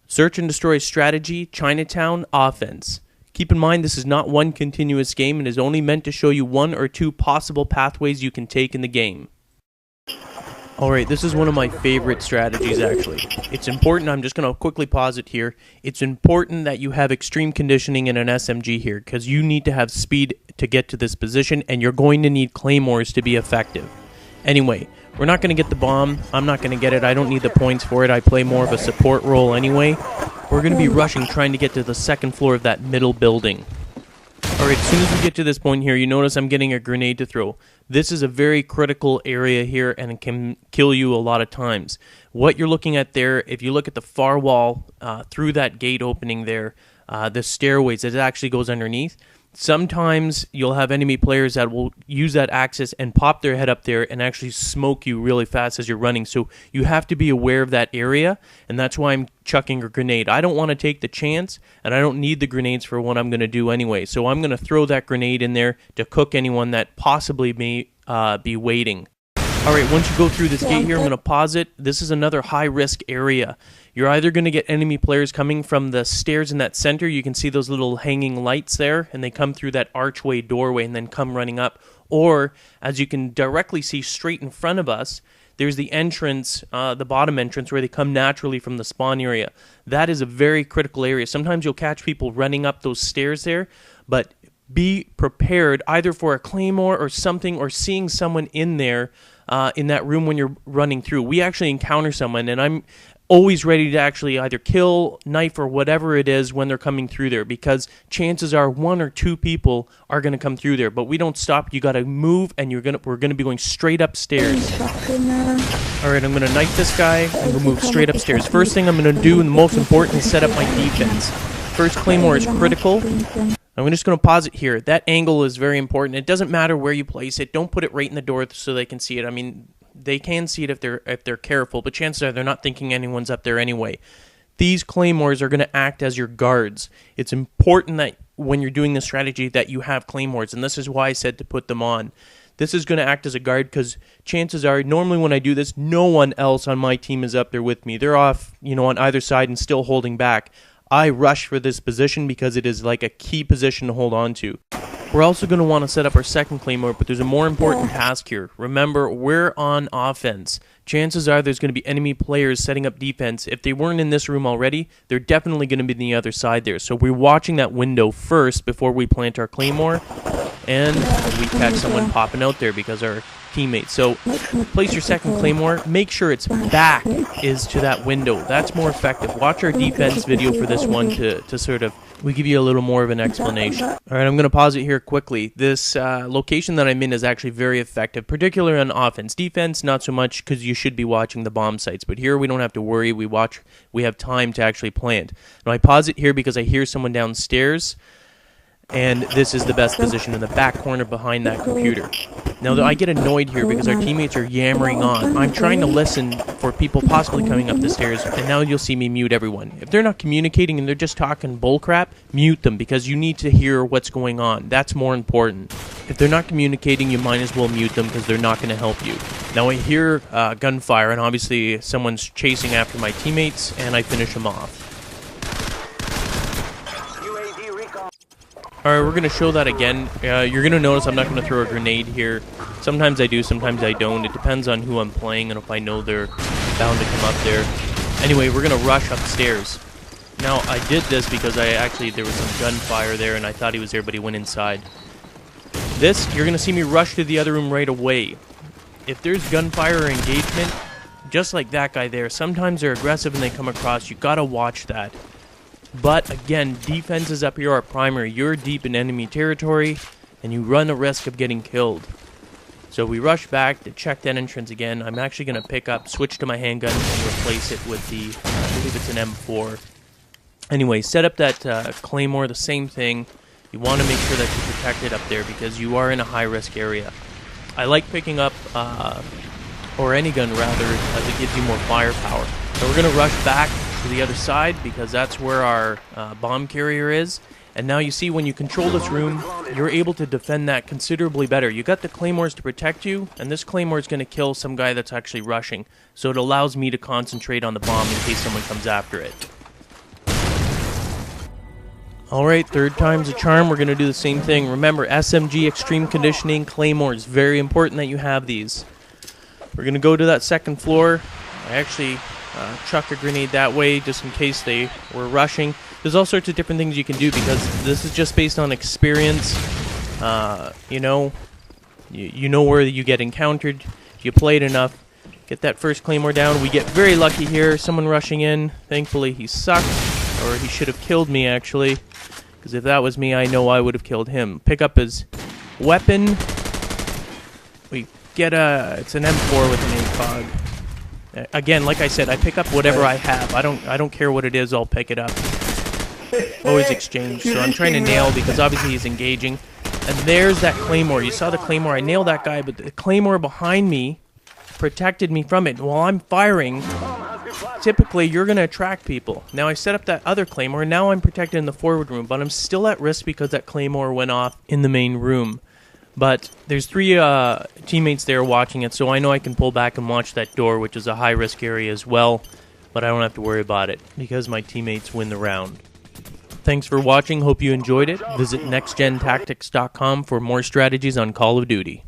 Search and destroy strategy, Chinatown, offense. Keep in mind this is not one continuous game and is only meant to show you one or two possible pathways you can take in the game. Alright, this is one of my favorite strategies actually. It's important, I'm just going to quickly pause it here. It's important that you have extreme conditioning in an SMG here because you need to have speed to get to this position and you're going to need claymores to be effective. Anyway, we're not going to get the bomb. I'm not going to get it. I don't need the points for it. I play more of a support role anyway. We're going to be rushing, trying to get to the second floor of that middle building. Alright, as soon as we get to this point here, you notice I'm getting a grenade to throw. This is a very critical area here and it can kill you a lot of times. What you're looking at there, if you look at the far wall through that gate opening there, the stairways, it actually goes underneath. Sometimes you'll have enemy players that will use that access and pop their head up there and actually smoke you really fast as you're running. So you have to be aware of that area, and that's why I'm chucking a grenade. I don't want to take the chance, and I don't need the grenades for what I'm going to do anyway. So I'm going to throw that grenade in there to cook anyone that possibly may be waiting. Alright, once you go through this gate here, I'm going to pause it. This is another high-risk area. You're either going to get enemy players coming from the stairs in that center. You can see those little hanging lights there, and they come through that archway doorway and then come running up. Or, as you can directly see straight in front of us, there's the entrance, the bottom entrance, where they come naturally from the spawn area. That is a very critical area. Sometimes you'll catch people running up those stairs there, but be prepared either for a claymore or something, or seeing someone in there in that room when you're running through. We actually encounter someone, and I'm always ready to actually either kill, knife, or whatever it is when they're coming through there, because chances are one or two people are going to come through there. But we don't stop. You got to move, and we're going to be going straight upstairs. Alright, I'm going to knife this guy, and we'll move straight upstairs. First thing I'm going to do, and the most important, is set up my defense. First claymore is critical. I'm just going to pause it here. That angle is very important. It doesn't matter where you place it. Don't put it right in the door so they can see it. I mean, they can see it if they're careful, but chances are they're not thinking anyone's up there anyway. These claymores are going to act as your guards. It's important that when you're doing this strategy that you have claymores, and this is why I said to put them on. This is going to act as a guard because chances are, normally when I do this, no one else on my team is up there with me. They're off, on either side and still holding back. I rush for this position because it is like a key position to hold on to. We're also going to want to set up our second claymore, but there's a more important task here. Remember, we're on offense. Chances are there's going to be enemy players setting up defense. If they weren't in this room already, they're definitely going to be on the other side there. So we're watching that window first before we plant our claymore, and we catch someone popping out there because our teammates. So place your second claymore. Make sure its back is to that window. That's more effective. Watch our defense video for this one to sort of, we give you a little more of an explanation. Alright, I'm going to pause it here quickly. This location that I'm in is actually very effective, particularly on offense. Defense, not so much, because you should be watching the bomb sites. But here we don't have to worry. We have time to actually plant. Now I pause it here because I hear someone downstairs, and this is the best position in the back corner behind that computer. Now, I get annoyed here because our teammates are yammering on. I'm trying to listen for people possibly coming up the stairs, and now you'll see me mute everyone. If they're not communicating and they're just talking bullcrap, mute them because you need to hear what's going on. That's more important. If they're not communicating, you might as well mute them because they're not going to help you. Now, I hear gunfire, and obviously someone's chasing after my teammates, and I finish them off. Alright, we're going to show that again. You're going to notice I'm not going to throw a grenade here. Sometimes I do, sometimes I don't. It depends on who I'm playing and if I know they're bound to come up there. Anyway, we're going to rush upstairs. Now, I did this because there was some gunfire there and I thought he was there, but he went inside. This, you're going to see me rush to the other room right away. If there's gunfire or engagement, just like that guy there, sometimes they're aggressive and they come across. You got to watch that. But again, defenses up here are primary. You're deep in enemy territory, and you run the risk of getting killed. So we rush back to check that entrance again. I'm actually going to switch to my handgun and replace it with the, I believe it's an M4. Anyway, set up that claymore, the same thing. You want to make sure that you're protected up there because you are in a high-risk area. I like picking up, or any gun rather, as it gives you more firepower. So we're going to rush back to the other side because that's where our bomb carrier is. And now you see when you control this room, you're able to defend that considerably better. You got the claymores to protect you, and this claymore is going to kill some guy that's actually rushing. So it allows me to concentrate on the bomb in case someone comes after it. Alright, third time's a charm. We're going to do the same thing. Remember, SMG, Extreme Conditioning, Claymores. Very important that you have these. We're going to go to that second floor. I actually chuck a grenade that way just in case they were rushing. There's all sorts of different things you can do because this is just based on experience. You know where you get encountered. If you played enough, get that first Claymore down. We get very lucky here. Someone rushing in. Thankfully, he sucked. Or he should have killed me, actually. Because if that was me, I know I would have killed him. Pick up his weapon. We get it's an M4 with an ACOG. Again, like I said, I pick up whatever I have. I don't care what it is, I'll pick it up. Always exchange. So I'm trying to nail because obviously he's engaging. And there's that Claymore. You saw the Claymore. I nailed that guy, but the Claymore behind me protected me from it. And while I'm firing, typically you're going to attract people. Now I set up that other Claymore, and now I'm protected in the forward room, but I'm still at risk because that Claymore went off in the main room. But there's 3 teammates there watching it, so I know I can pull back and watch that door, which is a high-risk area as well. But I don't have to worry about it because my teammates win the round. Thanks for watching. Hope you enjoyed it. Visit nextgentactics.com for more strategies on Call of Duty.